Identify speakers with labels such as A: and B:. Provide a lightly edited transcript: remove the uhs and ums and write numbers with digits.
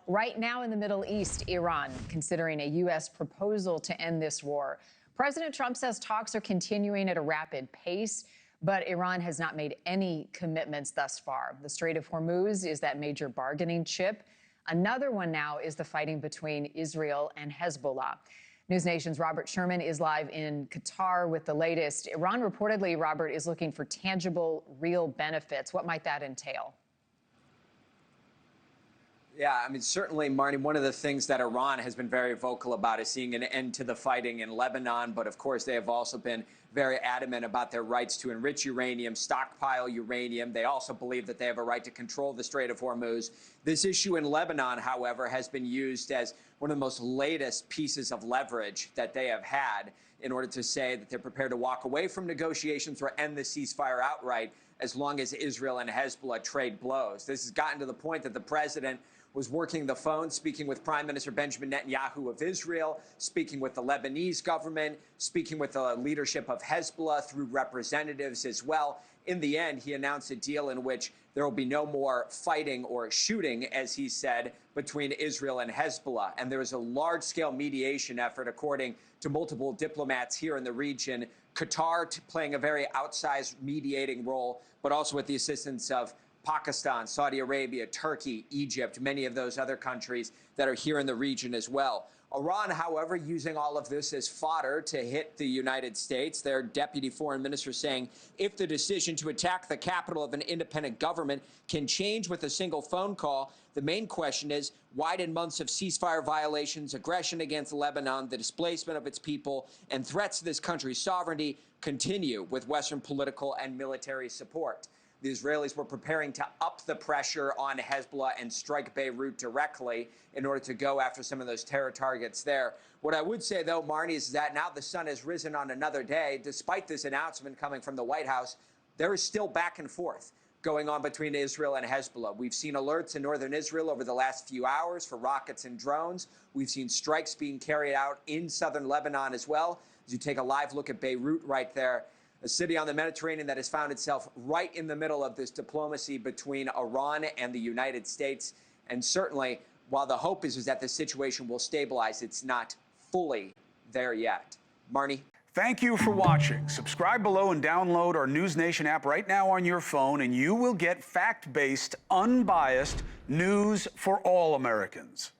A: Right now in the Middle East, Iran considering a U.S. proposal to end this war. President Trump says talks are continuing at a rapid pace, but Iran has not made any commitments thus far. The Strait of Hormuz is that major bargaining chip. Another one now is the fighting between Israel and Hezbollah. NewsNation's Robert Sherman is live in Qatar with the latest. Iran reportedly, Robert, is looking for tangible, real benefits. What might that entail?
B: Yeah, I mean, certainly, Marni, one of the things that Iran has been very vocal about is seeing an end to the fighting in Lebanon. But of course, they have also been very adamant about their rights to enrich uranium, stockpile uranium. They also believe that they have a right to control the Strait of Hormuz. This issue in Lebanon, however, has been used as one of the most latest pieces of leverage that they have had in order to say that they're prepared to walk away from negotiations or end the ceasefire outright as long as Israel and Hezbollah trade blows. This has gotten to the point that the president was working the phone, speaking with Prime Minister Benjamin Netanyahu of Israel, speaking with the Lebanese government, speaking with the leadership of Hezbollah through representatives as well. In the end, he announced a deal in which there will be no more fighting or shooting, as he said, between Israel and Hezbollah. And there is a large-scale mediation effort, according to multiple diplomats here in the region, Qatar playing a very outsized mediating role, but also with the assistance of Pakistan, Saudi Arabia, Turkey, Egypt, many of those other countries that are here in the region as well. Iran, however, using all of this as fodder to hit the United States. Their deputy foreign minister saying if the decision to attack the capital of an independent government can change with a single phone call, the main question is, why did months of ceasefire violations, aggression against Lebanon, the displacement of its people, and threats to this country's sovereignty continue with Western political and military support? The Israelis were preparing to up the pressure on Hezbollah and strike Beirut directly in order to go after some of those terror targets there. What I would say, though, Marni, is that now the sun has risen on another day. Despite this announcement coming from the White House, there is still back and forth going on between Israel and Hezbollah. We've seen alerts in northern Israel over the last few hours for rockets and drones. We've seen strikes being carried out in southern Lebanon as well. As you take a live look at Beirut right there, a city on the Mediterranean that has found itself right in the middle of this diplomacy between Iran and the United States. And certainly, while the hope is that the situation will stabilize, it's not fully there yet. Marni?
C: Thank you for watching. Subscribe below and download our NewsNation app right now on your phone, and you will get fact-based, unbiased news for all Americans.